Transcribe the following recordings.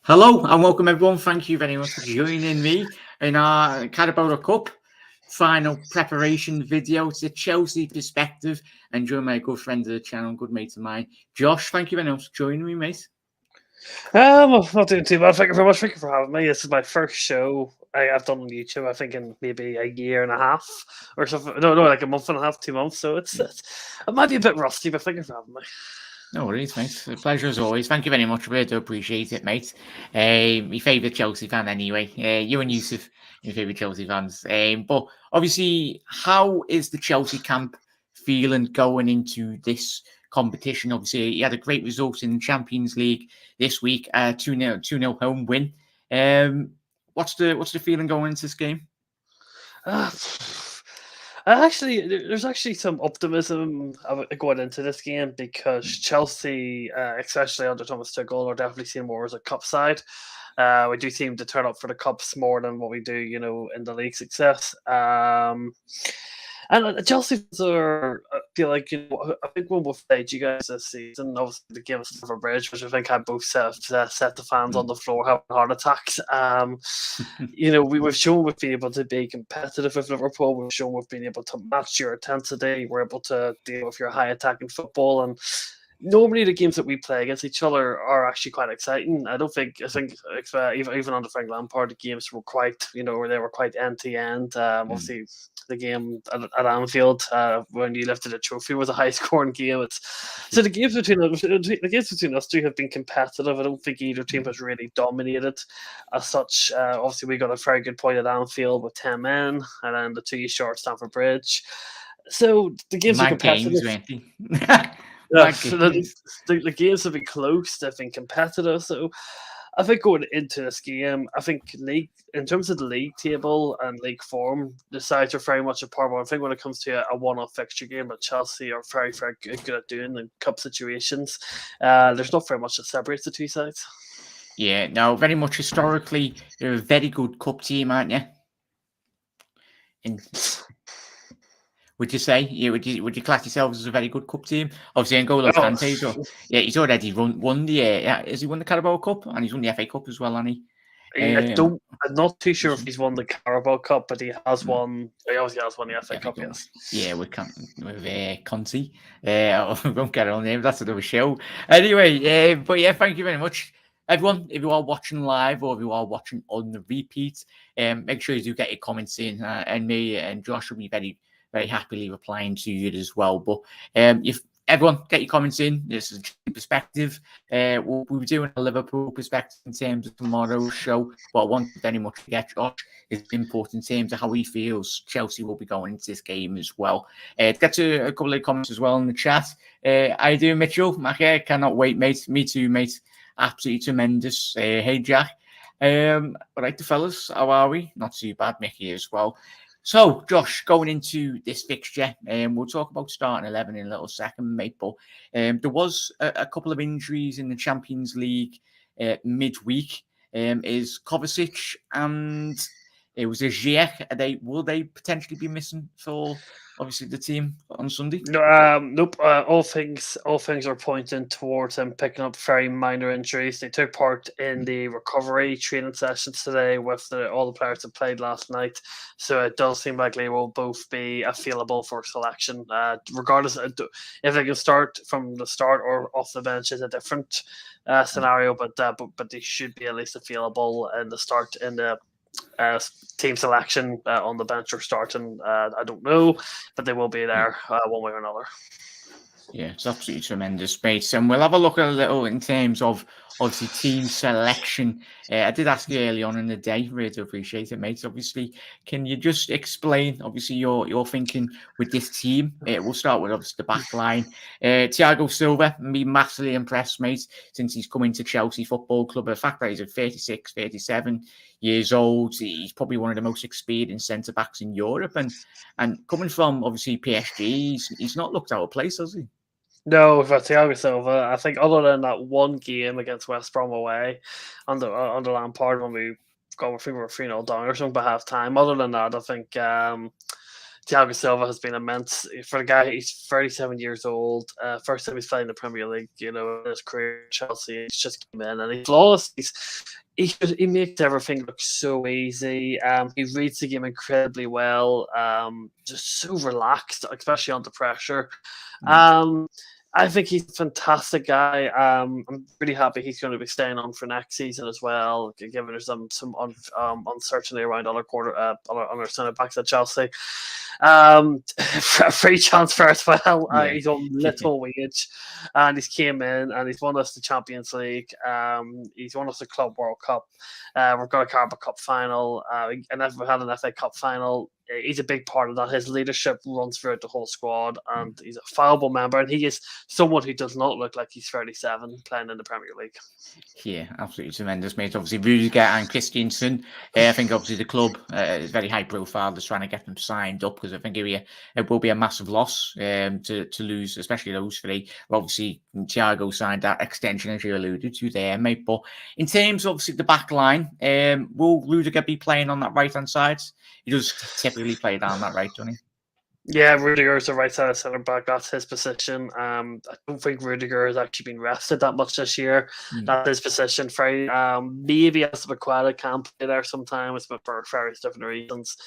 Hello and welcome everyone. Thank you very much for joining me in our Carabao Cup final preparation video. It's a Chelsea perspective and join my good friend of the channel, good mate of mine, Josh. Thank you very much for joining me, mate. Well, not doing too bad. Thank you very much. Thank you for having me. This is my first show I've done on YouTube. I think in maybe a year and a half or something. No, like a month and a half, 2 months. So it might be a bit rusty, but thank you for having me. No worries, mate. A pleasure as always. Thank you very much. Really do appreciate it, mate. My favourite Chelsea fan, anyway. You and Yusuf, your favourite Chelsea fans. But obviously, how is the Chelsea camp feeling going into this competition? Obviously, he had a great result in the Champions League this week. 2-0 home win. What's the feeling going into this game? There's actually some optimism going into this game because Chelsea, especially under Thomas Tuchel, are definitely seen more as a cup side. We do seem to turn up for the cups more than what we do, in the league success. And Chelsea fans feel like, I think when we've played you guys this season, obviously the game of Stamford Bridge, which I think had both set the fans on the floor having heart attacks. We've shown we've been able to be competitive with Liverpool. We've shown we've been able to match your intensity. We're able to deal with your high attacking football. And normally the games that we play against each other are actually quite exciting. I think even under Frank Lampard, the games were quite, they were quite end to end. Obviously, the game at Anfield when you lifted a trophy was a high scoring game. So the games between us two have been competitive. I don't think either team has really dominated as such. Obviously, we got a very good point at Anfield with 10 men, and then the 2 short Stamford Bridge. So the games are competitive. The games have been close. They've been competitive. So I think going into this game, I think in terms of the league table and league form, the sides are very much apart. But I think when it comes to a one-off fixture game, that Chelsea are very, very good at doing in cup situations, there's not very much that separates the two sides. Yeah, no, very much historically, you're a very good cup team, aren't you? Would you say? Would you class yourselves as a very good cup team? Obviously, N'Golo Kante, he's already won the. Has he won the Carabao Cup and he's won the FA Cup as well, hasn't he? I'm not too sure if he's won the Carabao Cup, but he has won. He obviously has won the FA Cup. Yes. Yeah, with Conte. We won't get on there. That's another show. Anyway, but yeah, thank you very much. Everyone, if you are watching live or if you are watching on the repeat, make sure you do get your comments in, and me and Josh will be very, very happily replying to you as well. But if everyone get your comments in, this is a perspective. We'll be doing a Liverpool perspective in terms of tomorrow's show. But I want very much to get Josh is important in terms of how he feels Chelsea will be going into this game as well. To get to a couple of comments as well in the chat. How you doing, Mitchell? My hair cannot wait, mate. Me too, mate. Absolutely tremendous. Hey, Jack. All right, the fellas, how are we? Not too bad, Mickey as well. So, Josh, going into this fixture, we'll talk about starting 11 in a little second, mate. But there was a couple of injuries in the Champions League midweek. Is Kovacic and it was a Ziyech. Will they potentially be missing for obviously the team on Sunday? Nope. All things are pointing towards them picking up very minor injuries. They took part in the recovery training sessions today with all the players that played last night. So it does seem like they will both be available for selection. Regardless if they can start from the start or off the bench is a different scenario, but they should be at least available in the start in the team selection on the bench or starting. I don't know, but they will be there one way or another. Yeah, it's absolutely tremendous space. And we'll have a look at a little in terms of obviously team selection. I did ask you early on in the day, really appreciate it, mate. Obviously, can you just explain, obviously, your thinking with this team? We'll start with obviously the back line. Thiago Silva, me massively impressed, mate, since he's come into Chelsea Football Club. The fact that he's at 36, 37 years old, he's probably one of the most experienced centre-backs in Europe. And coming from, obviously, PSG, he's not looked out of place, has he? No, for Thiago Silva, I think other than that one game against West Brom away under Lampard when we got, I think we were 3-0 down or something by half time. Other than that, I think Thiago Silva has been immense for the guy. He's 37 years old. First time he's playing the Premier League, in his career at Chelsea. He's just came in and he's flawless. He makes everything look so easy. He reads the game incredibly well. Just so relaxed, especially under pressure. I think he's a fantastic guy. I'm really happy he's going to be staying on for next season as well, given there's some uncertainty around other centre backs at Chelsea. Free transfer as well. He's on little wage, and he's came in and he's won us the Champions League. He's won us the Club World Cup. We've got a Carabao Cup final, and we've had an FA Cup final. He's a big part of that. His leadership runs throughout the whole squad, and he's a valuable member. And he is someone who does not look like he's 37 playing in the Premier League. Yeah, absolutely tremendous, mate. Obviously, Rudiger and Christensen. I think obviously the club is very high profile. Just trying to get them signed up because I think it will be a massive loss to lose, especially those three. Obviously, Thiago signed that extension as you alluded to there, mate. But in terms of obviously the back line, will Rudiger be playing on that right hand side? He does typically play down that right, doesn't he? Yeah, Rudiger is the right side of centre back. That's his position. I don't think Rudiger has actually been rested that much this year. That's his position. Maybe Azpilicueta can play there sometimes, but for various different reasons.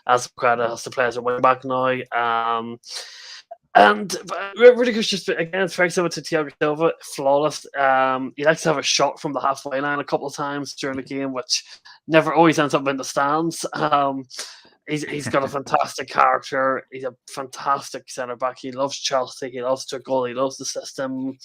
Azpilicueta has to play as a wing back now. And Rudiger's just, again, it's very similar to Thiago Silva, flawless. He likes to have a shot from the halfway line a couple of times during the game, which never always ends up in the stands. He's got a fantastic character. He's a fantastic centre back. He loves Chelsea. He loves Tuchel. He loves the system.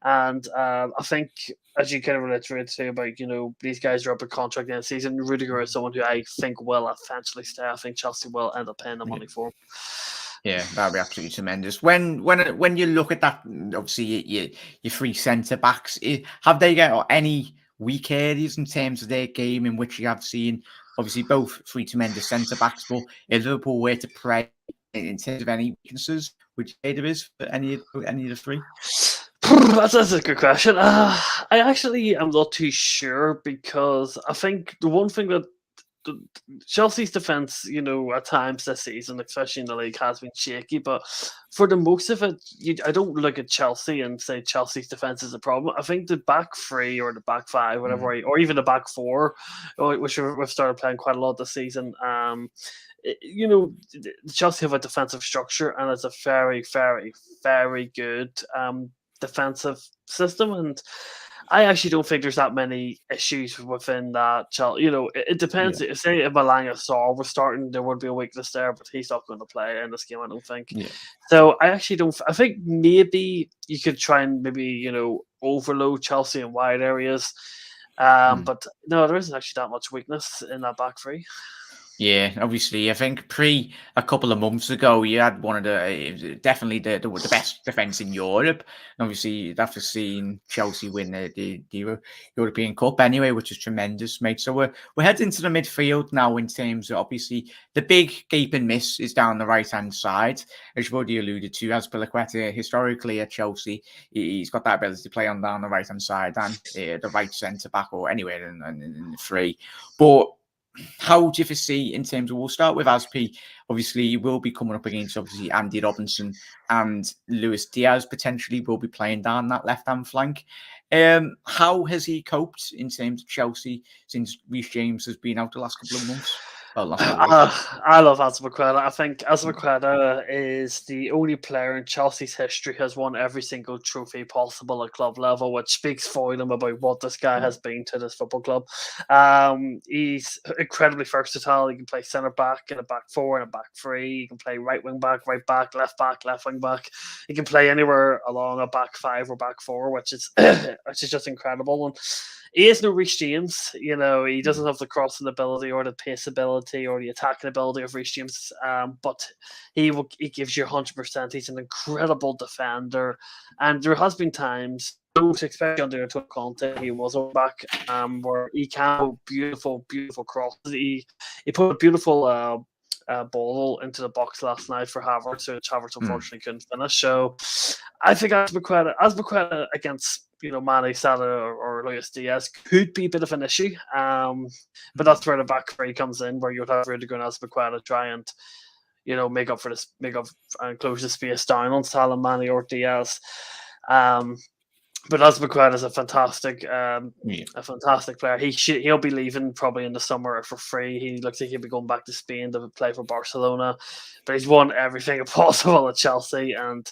And I think, as you kind of reiterated too, about these guys are up a contract in the season. Rudiger is someone who I think will eventually stay. I think Chelsea will end up paying the money for him. Yeah, that'd be absolutely tremendous. When you look at that, obviously your three centre backs, have they got any weak areas in terms of their game in which you have seen? Obviously, both three tremendous centre backs, but if Liverpool were to play in terms of any weaknesses, would you say there is for any of the three? That's a good question. I actually am not too sure because I think the one thing that Chelsea's defense, at times this season, especially in the league, has been shaky. But for the most of it, I don't look at Chelsea and say Chelsea's defense is a problem. I think the back three or the back five, whatever, or even the back four, which we've started playing quite a lot this season. Chelsea have a defensive structure, and it's a very, very, very good defensive system, and I actually don't think there's that many issues within that. It depends. Yeah. Say if Malanga Saw was starting, there would be a weakness there, but he's not going to play in this game, I don't think. Yeah. So I actually don't. I think maybe you could try and overload Chelsea in wide areas, but no, there isn't actually that much weakness in that back three. Yeah, obviously, I think a couple of months ago, you had one of definitely the best defence in Europe. Obviously, after seeing Chelsea win the European Cup anyway, which is tremendous, mate. So we're heading to the midfield now in terms of, obviously, the big gaping miss is down the right-hand side. As you've already alluded to, Azpilicueta, historically at Chelsea, he's got that ability to play on down the right-hand side and the right centre-back or anywhere in the three. But how do you foresee in terms of, we'll start with Aspi, obviously he will be coming up against obviously Andy Robinson and Luis Diaz potentially will be playing down that left-hand flank. How has he coped in terms of Chelsea since Reece James has been out the last couple of months? I love Azpilicueta. I think Azpilicueta is the only player in Chelsea's history who has won every single trophy possible at club level, which speaks for him about what this guy has been to this football club. He's incredibly versatile. He can play centre back in a back four and a back three. He can play right wing back, left wing back. He can play anywhere along a back five or back four, which is just incredible. And he is no Reece James. He doesn't have the crossing ability or the pace ability or the attacking ability of Reece James, but he gives you 100%. He's an incredible defender, and there has been times, especially under Tuchel Conte, he was back where he can go beautiful crosses. He put a beautiful ball into the box last night for Havertz, which Havertz unfortunately couldn't finish. So I think Azpilicueta against Mane, Salah, or Luis Diaz could be a bit of an issue. But that's where the back three comes in, where you'd have Rudiger and Azpilicueta try and make up and close the space down on Salamani or Diaz. But Azpilicueta is a fantastic player. He'll be leaving probably in the summer for free. He looks like he'll be going back to Spain to play for Barcelona. But he's won everything possible at Chelsea, and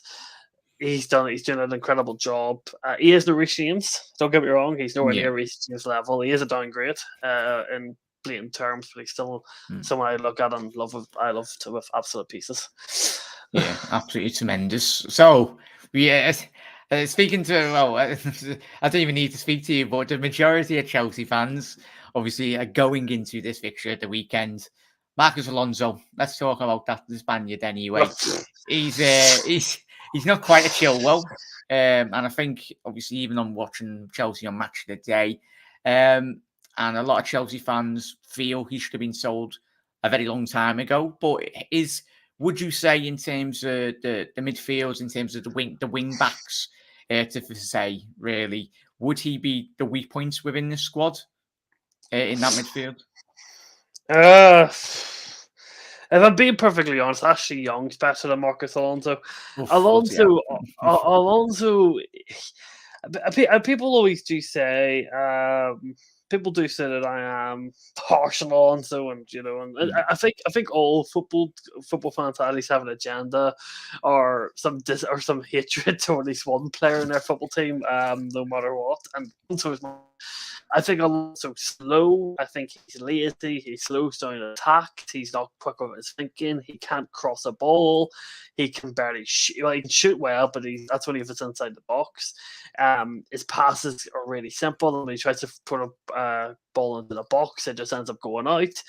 he's doing an incredible job. He is no Reece James. Don't get me wrong. He's nowhere near Reece James level. He is a downgrade in blatant terms, but he's still someone I look at and love with absolute pieces. Yeah, absolutely tremendous. So speaking to, I don't even need to speak to you, but the majority of Chelsea fans obviously are going into this fixture at the weekend. Marcos Alonso, let's talk about that, the Spaniard anyway. He's not quite a Chilwell, and I think obviously even on watching Chelsea on Match of the Day, and a lot of Chelsea fans feel he should have been sold a very long time ago. But would you say in terms of the midfields, in terms of the wing backs, to say really, would he be the weak points within the squad in that midfield? If I'm being perfectly honest, Ashley Young's better than Marcos Alonso. Alonso. People always do say. People do say that I am harsh on Alonso, and I think all football fans at least have an agenda, or some hatred to at least one player in their football team, no matter what. And Alonso is I think Alonso's slow. I think he's lazy. He slows down attacks. He's not quick with his thinking. He can't cross a ball. He can barely shoot. Well, he can shoot well, but that's when he fits inside the box. His passes are really simple. And when he tries to put a ball into the box, it just ends up going out.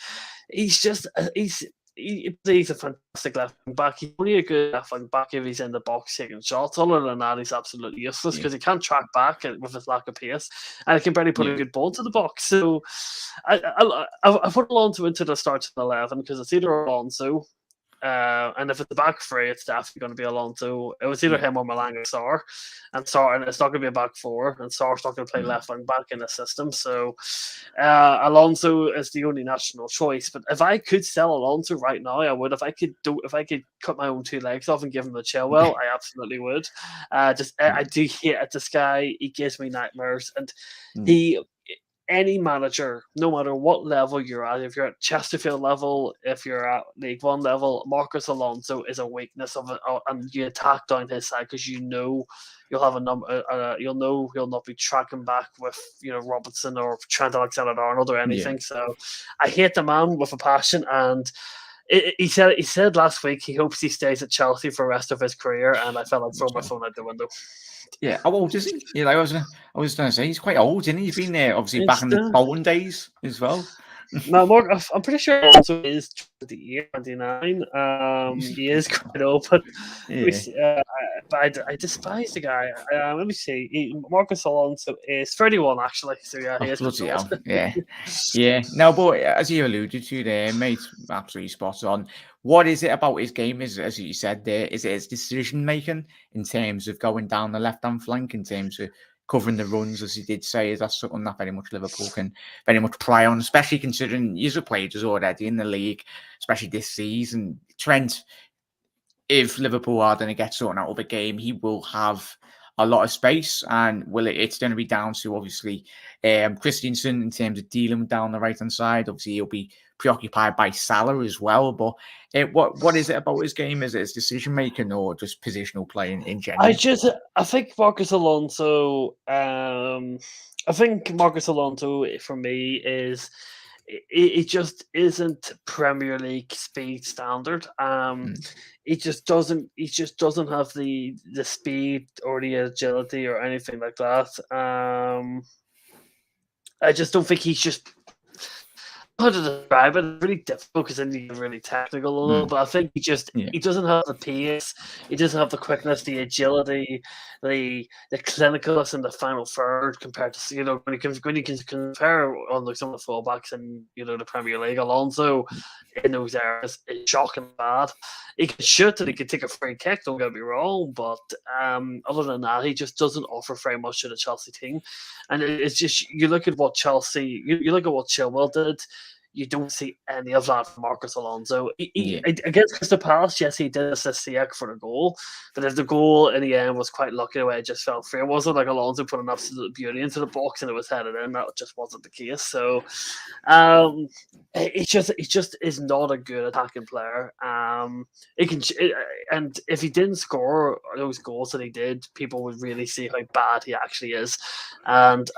He's a fantastic left wing back. He's only a good left wing back if he's in the box taking shots. Other than that, he's absolutely useless because he can't track back with his lack of pace, and he can barely put a good ball to the box. So I put Alonso into the starting 11 because it's either Alonso, and if it's the back three, it's definitely going to be Alonso. It was either him or Malanga Sarr, and it's not going to be a back four, and Sarr's not going to play left wing back in the system. So Alonso is the only national choice. But if I could sell Alonso right now, I would. If I could cut my own two legs off and give him the Chilwell, I absolutely would. I do hate this guy. He gives me nightmares, and any manager, no matter what level you're at, if you're at Chesterfield level, if you're at League One level, Marcos Alonso is a weakness of it, and you attack down his side because you'll have a number. You'll know he'll not be tracking back with Robertson or Trent Alexander-Arnold or anything. So I hate the man with a passion, and he said last week he hopes he stays at Chelsea for the rest of his career, and I felt like throwing my phone out the window. Yeah, how old is he? I was going to say he's quite old, isn't he? He's been there obviously back in the Bolton days as well. No, Mark, I'm pretty sure he also is 29. He is quite old, but I despise the guy. Let me see. Marcos Alonso is 31 actually. So yeah, he is. Bloody hell. Yeah. No, but as you alluded to there, mate, absolutely spot on. What is it about his game? As you said there, is it his decision making in terms of going down the left hand flank, in terms of covering the runs, as he did say? Is that something that very much Liverpool can very much pry on, especially considering he's played us already in the league, especially this season? Trent, if Liverpool are going to get something out of the game, he will have a lot of space, and it's going to be down to obviously Christensen in terms of dealing down the right hand side. Obviously, he'll be preoccupied by Salah as well. But what is it about his game? Is it his decision making or just positional play in general? I think Marcos Alonso. I think Marcos Alonso for me is. It just isn't Premier League speed standard. He just doesn't have the speed or the agility or anything like that. I just don't think he's just. How to describe it? It's really difficult because then you get really technical a little. But I think he doesn't have the pace, he doesn't have the quickness, the agility, the clinicalness in the final third compared to when you can compare on some of the fullbacks in the Premier League. Alonso in those areas is shocking bad. He can shoot and he can take a free kick. Don't get me wrong, but other than that, he just doesn't offer very much to the Chelsea team. And it's just you look at what Chelsea, you look at what Chilwell did. you don't see any of that from Marcos Alonso. Against Crystal Palace, yes, he did assist Ziyech for the goal, but if the goal in the end was quite lucky the way it just fell free, it wasn't like Alonso put an absolute beauty into the box and it was headed in. That just wasn't the case. So it just is not a good attacking player. And if he didn't score those goals that he did, people would really see how bad he actually is. And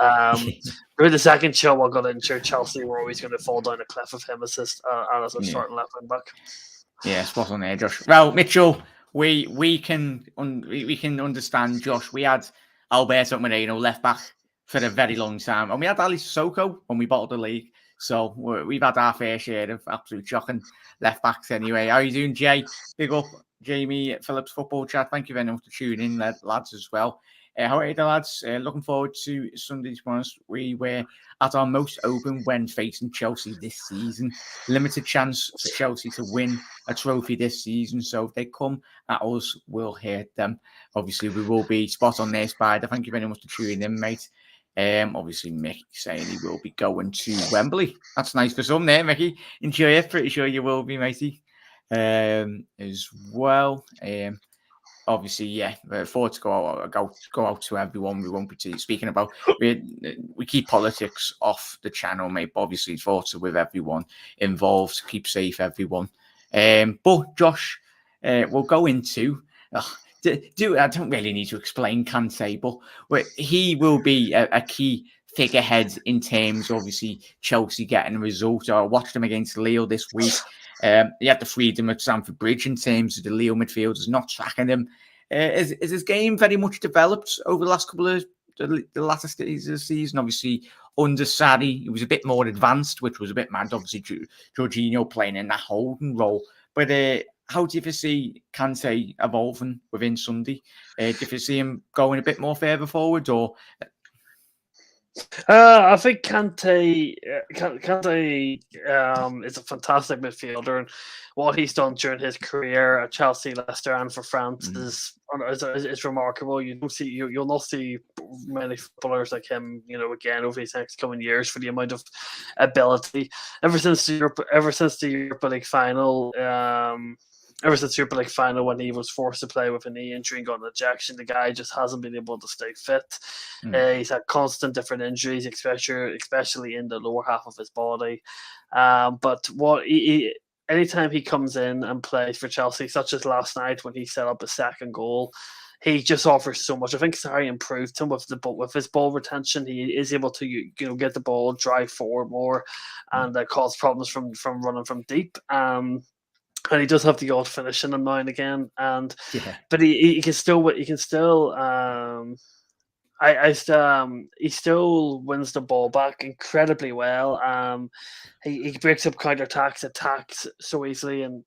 through the second Chilwell got injured, Chelsea were always going to fall down a cliff of him as a starting left wing back. Yeah, spot on there, Josh. Well, Mitchell, we can understand, Josh. We had Alberto Moreno left back for a very long time, and we had Ali Sissoko when we bottled the league. So we've had our fair share of absolute shocking left backs anyway. How are you doing, Jay? Big up, Jamie Phillips Football Chat. Thank you very much for tuning in, lads, as well. How are you, lads? Looking forward to Sunday's bonus. We were at our most open when facing Chelsea this season. Limited chance for Chelsea to win a trophy this season. So if they come at us, we'll hit them. Obviously, we will be spot on their Spider. Thank you very much for tuning in, mate. Obviously, Mickey saying he will be going to Wembley. That's nice for some there, Mickey. Enjoy it. Pretty sure you will be, matey. As well. Obviously, yeah, forward to go out to everyone. We won't be speaking about. We keep politics off the channel, mate. But obviously, thoughts with everyone involved. Keep safe, everyone. But Josh, we'll go into. I don't really need to explain Kante, but he will be a key figurehead in terms, obviously, Chelsea getting a result. I watched him against Lille this week. He had the freedom at Stamford Bridge in terms of the Lille midfielders not tracking him. Is his game very much developed over the last couple of the latter stages of the season? Obviously, under Sarri, he was a bit more advanced, which was a bit mad. Obviously, Jorginho playing in that holding role. But how do you foresee Kante evolving within Sunday? Do you foresee him going a bit more further forward, or? I think Kante is a fantastic midfielder, and what he's done during his career at Chelsea, Leicester, and for France is remarkable. You'll not see many footballers like him, again over these next coming years for the amount of ability. Ever since the Europa League final. Ever since Europa League final, when he was forced to play with a knee injury and got an ejection, the guy just hasn't been able to stay fit. He's had constant different injuries, especially in the lower half of his body. But anytime he comes in and plays for Chelsea, such as last night when he set up a second goal, he just offers so much. I think Sarri improved him with his ball retention. He is able to get the ball, drive forward more, and cause problems from running from deep. And he does have the odd finish in him now and again, but he still wins the ball back incredibly well. He breaks up counterattacks, attacks so easily, and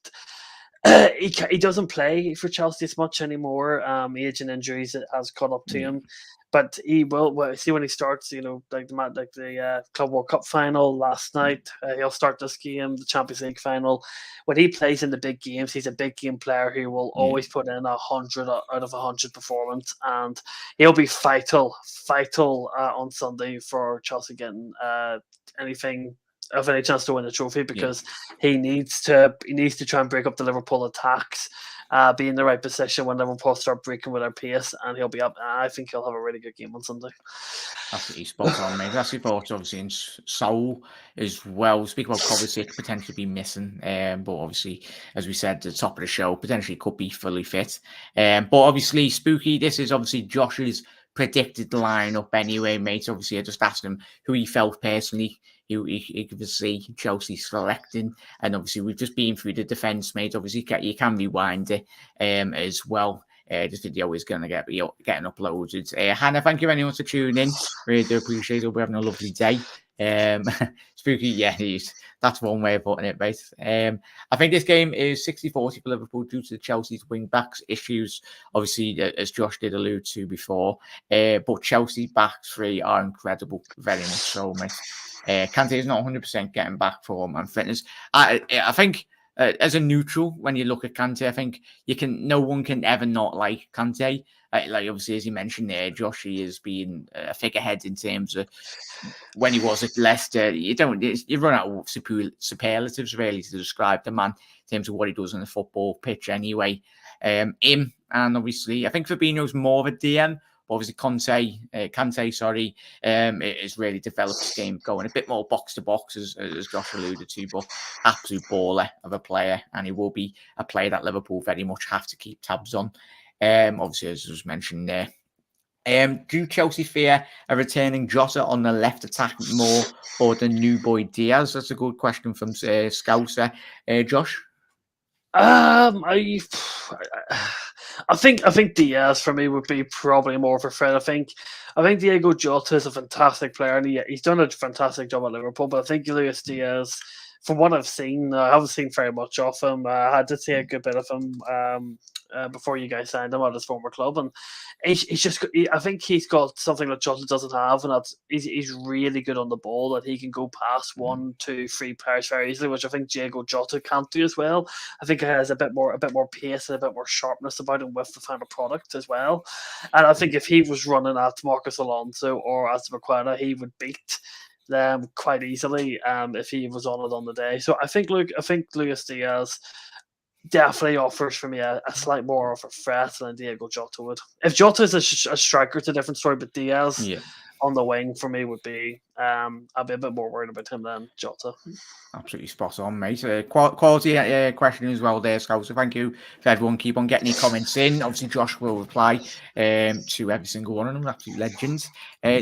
he doesn't play for Chelsea as much anymore. Age and injuries has caught up to him. But he will see when he starts, like the Club World Cup final last night. He'll start this game, the Champions League final. When he plays in the big games, he's a big game player who will always put in 100 out of 100 performance, and he'll be vital on Sunday for Chelsea getting any chance to win the trophy, because he needs to try and break up the Liverpool attacks. Be in the right position when Liverpool start breaking with their pace, and he'll be up. I think he'll have a really good game on Sunday. Absolutely spot on, mate. That's your thoughts, obviously, in Saul as well. Speak about Kovacic potentially be missing, but obviously, as we said at the top of the show, potentially could be fully fit. But obviously, Spooky, this is obviously Josh's predicted lineup anyway, mate. Obviously, I just asked him who he felt personally, who he could see Chelsea selecting, and obviously we've just been through the defence, mate. Obviously, you can rewind it as well. This video is going to get getting uploaded. Hannah, thank you very much for tuning in. Really do appreciate it. We're having a lovely day. Spooky, yeah, that's one way of putting it, mate. I think this game is 60-40 for Liverpool due to Chelsea's wing-backs issues, obviously, as Josh did allude to before. But Chelsea back three are incredible, very much so, mate. Kante is not 100% getting back form and fitness. I think as a neutral, when you look at Kante, I think no one can ever not like Kante. Like obviously, as you mentioned there, Josh, he has been a figurehead in terms of when he was at Leicester. You run out of superlatives really to describe the man in terms of what he does on the football pitch. Anyway, him and obviously, I think Fabinho's more of a DM. Obviously, Kante, has really developed his game, going a bit more box to box, as Josh alluded to, but absolute baller of a player, and he will be a player that Liverpool very much have to keep tabs on. Obviously, as was mentioned there. Do Chelsea fear a returning Jota on the left attack more, or the new boy Diaz? That's a good question from Scouser. Josh? I think Diaz for me would be probably more of a threat. I think Diego Jota is a fantastic player, and he's done a fantastic job at Liverpool. But I think Luis Diaz, from what I've seen, I haven't seen very much of him. I had to see a good bit of him before you guys signed him at his former club, and I think he's got something that Jota doesn't have, and that's he's really good on the ball. That he can go past 1, 2, 3 players very easily, which I think Diego Jota can't do as well. I think he has a bit more pace and a bit more sharpness about him with the final product as well. And I think if he was running at Marcus Alonso or Azpilicueta, he would beat them quite easily if he was on it on the day. So I think Luis Diaz definitely offers for me a slight more of a threat than Diego Jota would. If Jota is a striker, it's a different story, but Diaz on the wing for me would be, I'd be a bit more worried about him than Jota. Absolutely spot on, mate. Quality question as well there, Scout. So thank you for everyone. Keep on getting your comments in. Obviously, Josh will reply to every single one of them. Absolute legends.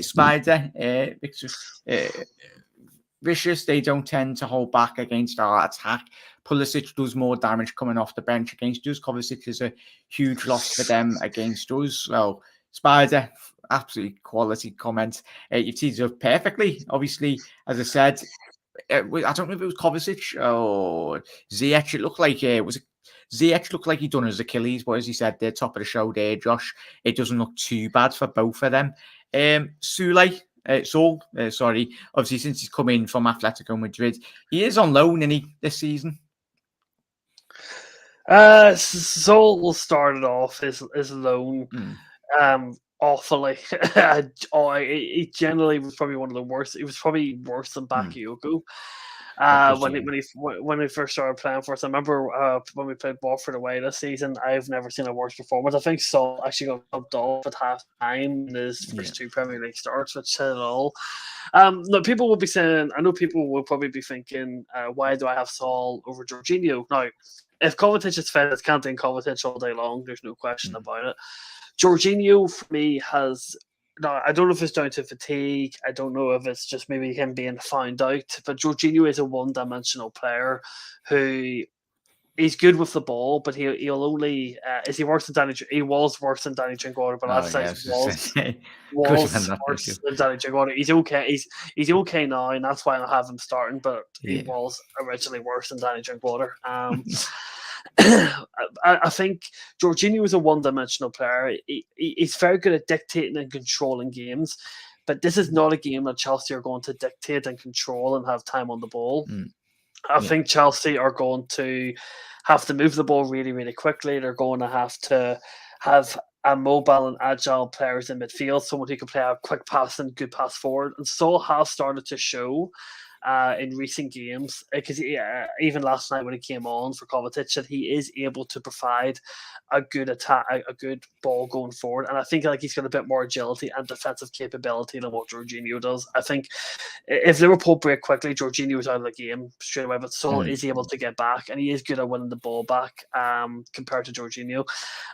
Spider, Victor, Vicious, they don't tend to hold back against our attack. Pulisic does more damage coming off the bench against us. Kovacic is a huge loss for them against us. Well, Spider, absolutely quality comment. You've teased it up perfectly. Obviously, as I said, I don't know if it was Kovacic or Ziyech. It looked like Ziyech looked like he'd done his Achilles, but as you said, the top of the show there, Josh, it doesn't look too bad for both of them. Saul, obviously since he's come in from Atletico Madrid, he is on loan, isn't he, this season? Saul started off his loan awfully. He generally was probably one of the worst. He was probably worse than Bakayoko. When he first started playing for us, I remember when we played Watford away this season, I've never seen a worse performance. I think Saul actually got dubbed off at half time in his first 2 Premier League starts, which said it all. Look, people will be saying, I know people will probably be thinking, why do I have Saul over Jorginho? Now, if Kovacic is fit, it's Kante and Kovacic all day long. There's no question about it. Jorginho, for me, I don't know if it's down to fatigue. I don't know if it's just maybe him being found out. But Jorginho is a one-dimensional player who he's good with the ball, but he'll only is he worse than Danny? He was worse than Danny Drinkwater, but last time was worse than Danny Drinkwater. He's okay. He's okay now, and that's why I have him starting. But he was originally worse than Danny Drinkwater. I think Jorginho is a one-dimensional player. He's very good at dictating and controlling games, but this is not a game that Chelsea are going to dictate and control and have time on the ball. I think Chelsea are going to have to move the ball really, really quickly. They're going to have a mobile and agile players in midfield, someone who can play a quick pass and good pass forward. And Saul has started to show in recent games, because even last night when he came on for Kovacic, that he is able to provide a good attack, a good ball going forward. And I think he's got a bit more agility and defensive capability than what Jorginho does. I think if Liverpool break quickly, Jorginho is out of the game straight away, but Saul is able to get back, and he is good at winning the ball back compared to Jorginho.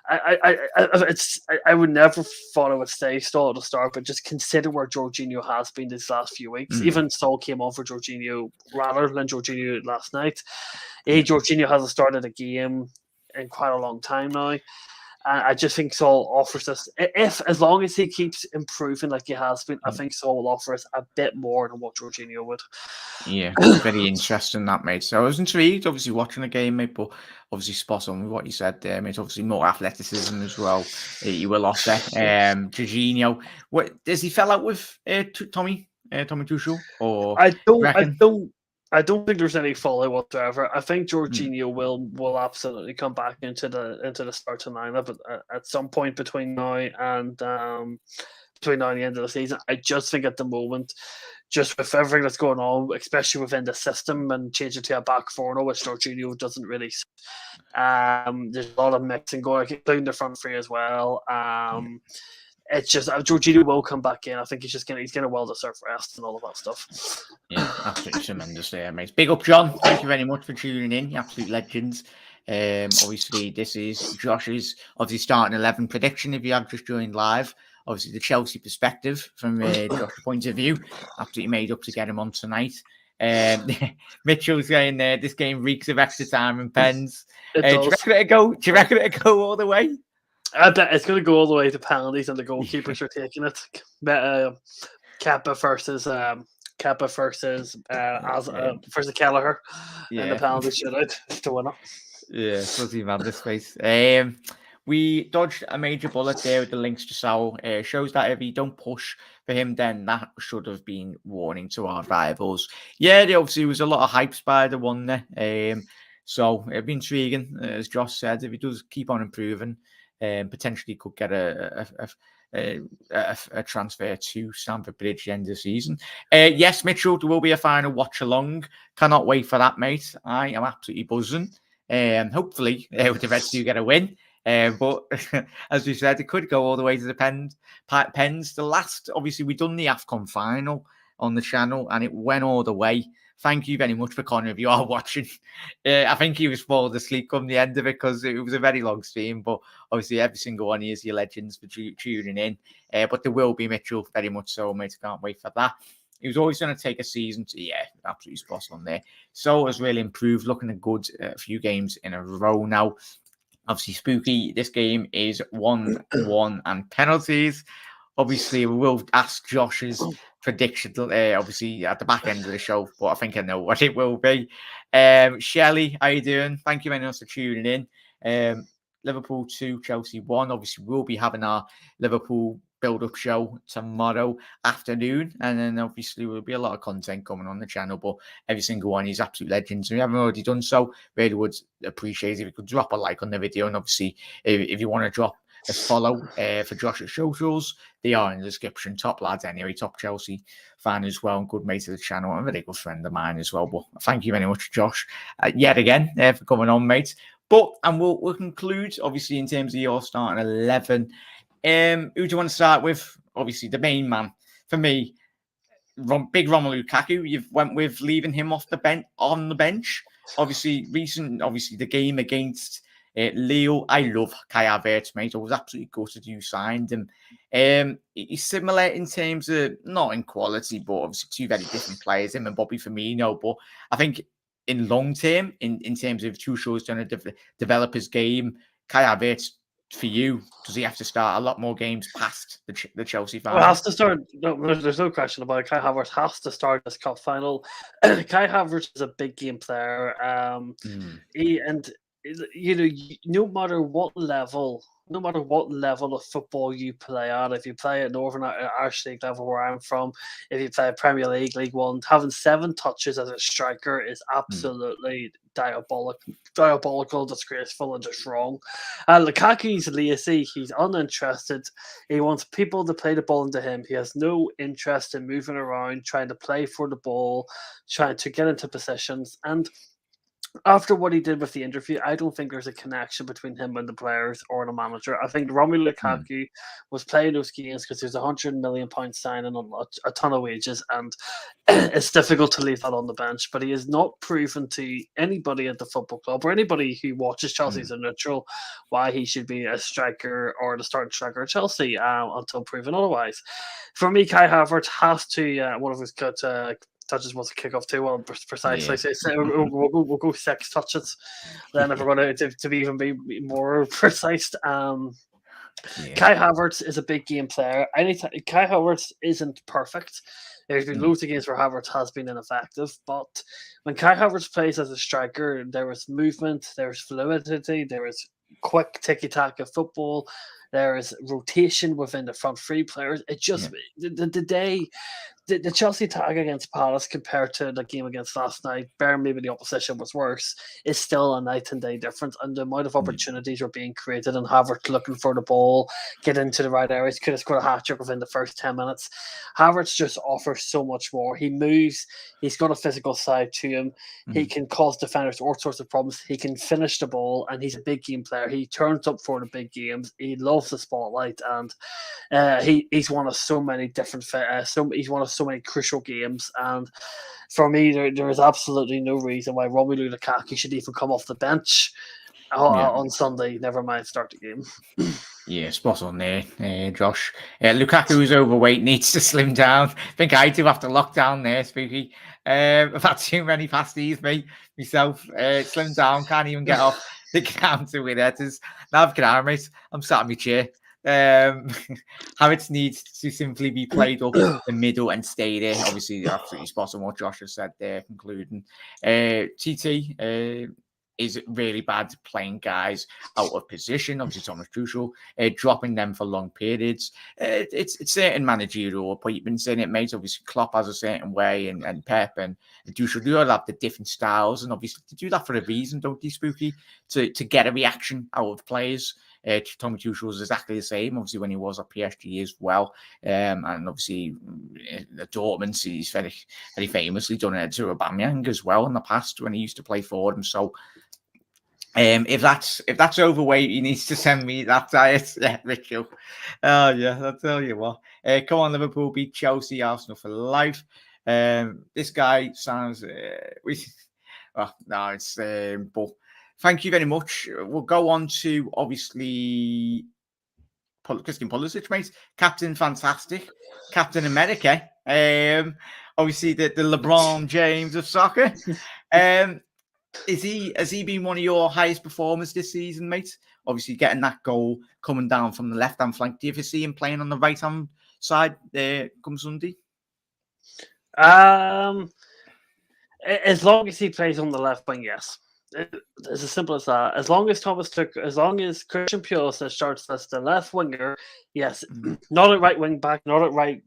I would never thought I would stay Saul at the start, but just consider where Jorginho has been these last few weeks. Even Saul came on for Jorginho rather than Jorginho last night. Jorginho hasn't started a game in quite a long time now. And I just think Saul offers us, as long as he keeps improving like he has been, I think Saul will offer us a bit more than what Jorginho would. Yeah, very interesting that, mate. So I was intrigued, obviously, watching the game, mate, but obviously spot on with what you said there, mate. Obviously more athleticism as well. You will offer. Jorginho, does he fell out with Tommy Tuchel? Or I don't I don't think there's any fallout whatsoever. I think Jorginho will absolutely come back into the starting lineup at some point between now and the end of the season. I just think at the moment, just with everything that's going on, especially within the system and changing to a back four, which Jorginho doesn't really. There's a lot of mixing going, including the front three as well. It's just Jorginho will come back in. I think he's gonna well-deserved rest and all of that stuff. Yeah, absolutely tremendous there, mate. Big up, John. Thank you very much for tuning in. You absolute legends. Obviously, this is Josh's obviously starting 11 prediction. If you have just joined live, obviously the Chelsea perspective from Josh's point of view, absolutely made up to get him on tonight. Mitchell's saying there, this game reeks of extra time and pens. Do you reckon it'll go all the way? I bet it's going to go all the way to penalties, and the goalkeepers are taking it. Kappa versus versus Kelleher, and the penalty shootout to win it. Yeah, fuzzy madness space. We dodged a major bullet there with the links to Saul. Shows that if you don't push for him, then that should have been warning to our rivals. Yeah, there obviously was a lot of hype by the one there. So it'd be intriguing, as Josh said, if he does keep on improving, potentially could get a transfer to Stamford Bridge at the end of the season. Yes, Mitchell, there will be a final watch along. Cannot wait for that, mate. I am absolutely buzzing. Hopefully, the Reds do get a win. But as we said, it could go all the way to the pens. The last, obviously, we done the AFCON final on the channel, and it went all the way. Thank you very much for Connor if you are watching. I think he was falling asleep come the end of it because it was a very long stream. But obviously, every single one is your legends for tuning in. But there will be Mitchell, very much so, mate. Can't wait for that. He was always going to take a season to, absolutely spot on there. So has really improved, looking at good a few games in a row now. Obviously, spooky. This game is 1-1 and penalties. Obviously, we will ask Josh's prediction, obviously, at the back end of the show, but I think I know what it will be. Shelley, how you doing? Thank you very much for tuning in. Liverpool 2, Chelsea 1. Obviously, we'll be having our Liverpool build-up show tomorrow afternoon, and then obviously will be a lot of content coming on the channel, but every single one is absolute legends. If you haven't already done so, really would appreciate if you could drop a like on the video, and obviously if you want to drop a follow for Josh's socials, they are in the description. Top lads anyway, top Chelsea fan as well, and good mate of the channel, and a very good friend of mine as well. But thank you very much, Josh, yet again for coming on, mate. But and we'll conclude obviously in terms of your starting 11. Who do you want to start with? Obviously, the main man for me, big Romelu Lukaku. You've went with leaving him off the bench on the bench. Obviously, the game against Leo. I love Kai Havertz, mate. I was absolutely gutted you signed him. He's similar in terms of not in quality, but obviously two very different players. Him and Bobby Firmino. But I think in long term, in terms of Tuchel's trying to develop his game, Kai Havertz. For you, does he have to start a lot more games past the Chelsea final? Well, has to start. No, there's no question about it. Kai Havertz has to start this cup final. Kai Havertz is a big game player. No matter what level of football you play at, if you play at Northern Irish League level where I'm from, if you play Premier League, League One, having 7 touches as a striker is absolutely diabolical, disgraceful, and just wrong. Lukaku's lazy. He's uninterested. He wants people to play the ball into him. He has no interest in moving around, trying to play for the ball, trying to get into positions. And after what he did with the interview, I don't think there's a connection between him and the players or the manager. I think Romelu Lukaku was playing those games because there's £100 million signing on a ton of wages, and it's difficult to leave that on the bench. But he has not proven to anybody at the football club or anybody who watches Chelsea as a neutral why he should be a striker or the starting striker at Chelsea until proven otherwise. For me, Kai Havertz has to, one of his touches wants to kick off too. Well, precisely. Yeah. So we'll go 6 touches. Then if we're going to be even be more precise, Kai Havertz is a big game player. Kai Havertz isn't perfect. There's been loads of games where Havertz has been ineffective, but when Kai Havertz plays as a striker, there is movement, there is fluidity, there is quick tiki-taka football. There is rotation within the front 3 players. It just the day the Chelsea tag against Palace compared to the game against last night, bear maybe the opposition was worse, is still a night and day difference. And the amount of opportunities are being created, and Havertz looking for the ball, get into the right areas, could have scored a hat trick within the first 10 minutes. Havertz just offers so much more. He moves, he's got a physical side to him. He can cause defenders all sorts of problems. He can finish the ball, and he's a big game player. He turns up for the big games. He loves the spotlight, and he's one of so many different. He's one of so many crucial games, and for me, there is absolutely no reason why Romelu Lukaku should even come off the bench on Sunday. Never mind start the game. Yeah, spot on there, Josh. Lukaku is overweight, needs to slim down. I think I do after lockdown there, Spooky. I've had too many pasties, myself. Slim down, can't even get off the counter with headers. Nav mate. I'm sat in my chair. Havertz needs to simply be played up the middle and stay there. Obviously, absolutely spot on what Josh has said there, concluding. TT is really bad playing guys out of position. Obviously, Thomas Tuchel, dropping them for long periods. It's certain managerial appointments in it, mate. Obviously, Klopp has a certain way, and Pep and Tuchel do all have the different styles, and obviously they do that for a reason, don't they, Spooky? To get a reaction out of players. Tommy Tuchel was exactly the same, obviously, when he was at PSG as well. And obviously, at Dortmund, he's very, very famously done it to Aubameyang as well in the past when he used to play for him. So, if that's overweight, he needs to send me that diet. Yeah, Rachel. Oh yeah, I'll tell you what. Come on, Liverpool beat Chelsea, Arsenal for life. This guy sounds. But thank you very much. We'll go on to obviously Christian Pulisic, mate. Captain Fantastic, Captain America. Obviously the LeBron James of soccer. Has he been one of your highest performers this season, mate? Obviously, getting that goal coming down from the left-hand flank. Do you ever see him playing on the right-hand side come Sunday? As long as he plays on the left wing, yes. It's as simple as that. As long as Christian Pulisic starts as the left winger, yes. Not at right wing back, not at right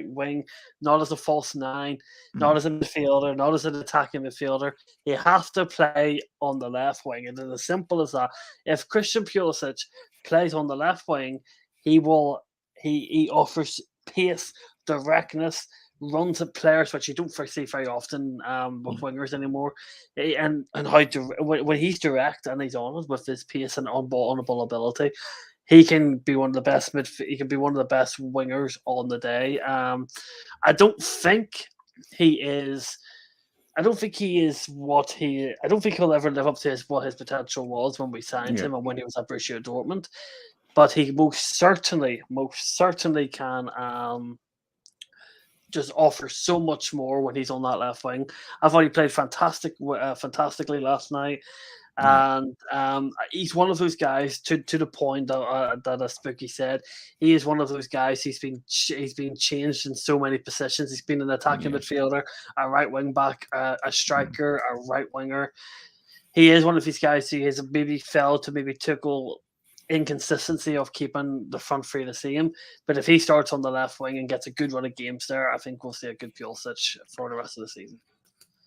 wing, not as a false nine, not as a midfielder, not as an attacking midfielder. He has to play on the left wing, and it's as simple as that. If Christian Pulisic plays on the left wing, he offers pace, directness, runs at players, which you don't see very often with wingers anymore. And when he's direct and he's on it with his pace and on ball ability, he can be one of the best he can be one of the best wingers on the day. I don't think he is. I don't think he'll ever live up to what his potential was when we signed him and when he was at Borussia Dortmund. But he most certainly can just offers so much more when he's on that left wing. I thought he played fantastically last night, and he's one of those guys. To the point that Spooky said, he is one of those guys. He's been changed in so many positions. He's been an attacking midfielder, a right wing back, a striker, a right winger. He is one of these guys who has maybe fell to Tuchel inconsistency of keeping the front three the same. But if he starts on the left wing and gets a good run of games there, I think we'll see a good Pulisic for the rest of the season.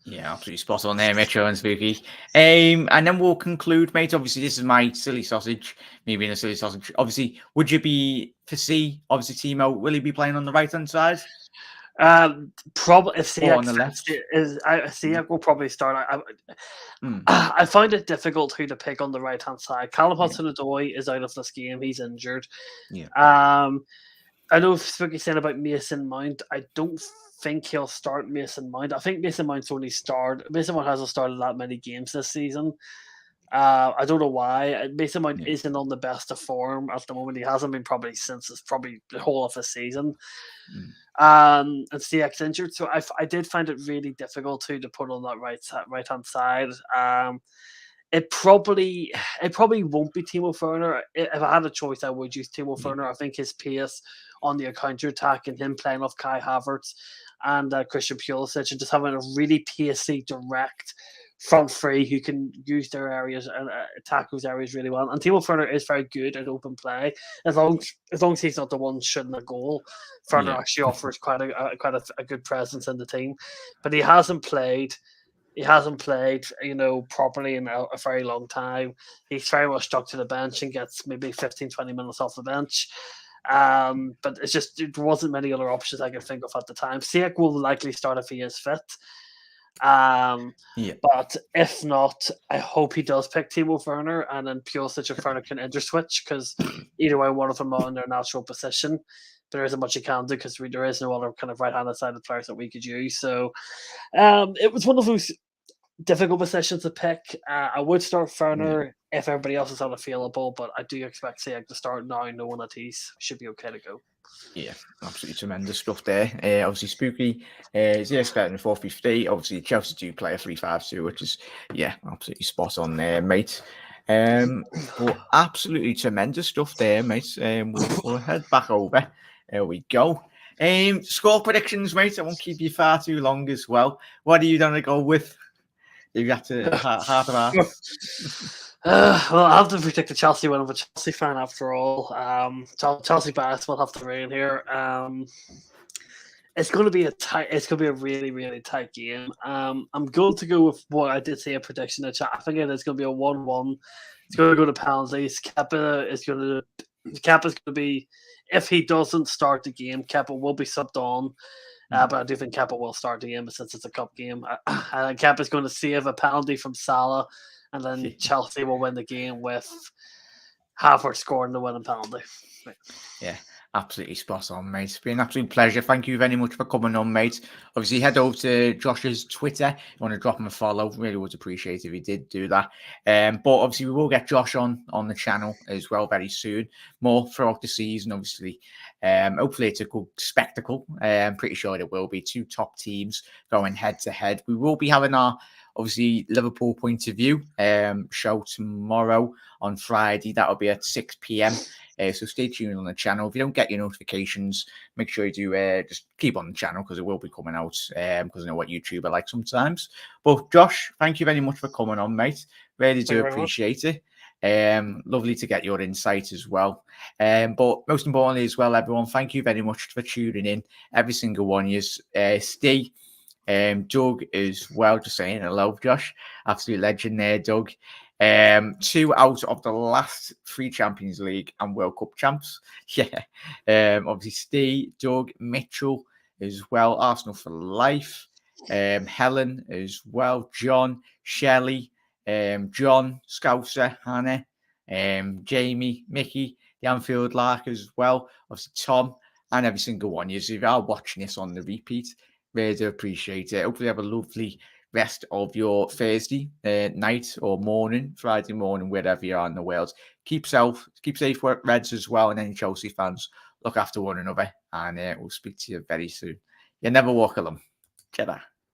Yeah, absolutely spot on there, Metro and Spooky. And then we'll conclude, mate. Obviously, this is my silly sausage, me being a silly sausage. Obviously, would you be for C? Obviously, Timo, will he be playing on the right hand side? Probably if on the left. Siak will probably start. I find it difficult who to pick on the right hand side. Callum Hudson-Odoi is out of this game; he's injured. Yeah. I know Spooky said about Mason Mount. I don't think he'll start Mason Mount. I think Mason Mount hasn't started that many games this season. I don't know why. Mason Mount isn't on the best of form at the moment. He hasn't been probably since the whole of the season. And CX injured, so I did find it really difficult to put on that right hand side. It probably won't be Timo Werner. If I had a choice, I would use Timo Werner. I think his pace on the counter attack and him playing off Kai Havertz and Christian Pulisic and just having a really pacey, direct front three who can use their areas and attack those areas really well. And Timo Werner is very good at open play as long as he's not the one shooting a goal. Werner actually offers quite a good presence in the team, but he hasn't played. Properly in a very long time. He's very much stuck to the bench and gets maybe 15, 20 minutes off the bench. But it's just there wasn't many other options I could think of at the time. Ziyech will likely start if he is fit. But if not, I hope he does pick Timo Werner and then Pulisic and Werner can interswitch because either way, one of them are in their natural position. But there isn't much you can do because there is no other kind of right-handed sided players that we could use. So it was one of those difficult positions to pick. I would start Werner if everybody else is unavailable, but I do expect Ziyech to start now, knowing that he should be okay to go. Yeah, absolutely tremendous stuff there. Obviously, Spooky is starting 4-3-3. Obviously, Chelsea do play a 3-5-2, which is, absolutely spot on there, mate. But absolutely tremendous stuff there, mate. We'll head back over. There we go. Score predictions, mate. I won't keep you far too long as well. What are you going to go with? You got to heart of hearts. Well, I have to predict the Chelsea win. I'm a Chelsea fan after all. Chelsea bias will have to reign here. It's going to be a really, really tight game. I'm going to go with what I did say a prediction in the chat. I think it is going to be a 1-1. It's going to go to penalties. Kepa is going to be, if he doesn't start the game, Kepa will be subbed on. But I do think Kepa will start the game since it's a cup game. Kepa is going to save a penalty from Salah, and then Chelsea will win the game with Havertz scoring the winning penalty. Right. Yeah, absolutely spot on, mate. It's been an absolute pleasure. Thank you very much for coming on, mate. Obviously, head over to Josh's Twitter. If you want to drop him a follow, really would appreciate if you did do that. But obviously, we will get Josh on the channel as well very soon. More throughout the season, obviously. Hopefully, it's a good spectacle. I'm pretty sure it will be. Two top teams going head to head. We will be having our obviously Liverpool point of view show tomorrow on Friday. That'll be at 6 p.m. So stay tuned on the channel. If you don't get your notifications, make sure you do just keep on the channel because it will be coming out because I know what YouTube are like sometimes. But Josh, thank you very much for coming on, mate. Really do appreciate it. Lovely to get your insight as well. But most importantly as well, everyone, thank you very much for tuning in. Every single one of you. Stay. Doug as well, just saying hello, Josh. Absolute legend there, Doug. 2 out of the last 3 Champions League and World Cup champs. Yeah. Obviously, Steve, Doug, Mitchell as well. Arsenal for life. Helen as well. John, Shelley, John, Scouser, Hannah, Jamie, Mickey, the Anfield Lark as well. Obviously, Tom, and every single one. If you are watching this on the repeat, really do appreciate it. Hopefully, have a lovely rest of your Thursday night or morning, Friday morning, wherever you are in the world. Keep safe, Reds as well, and any Chelsea fans. Look after one another, and we'll speak to you very soon. You never walk alone. Cheddar.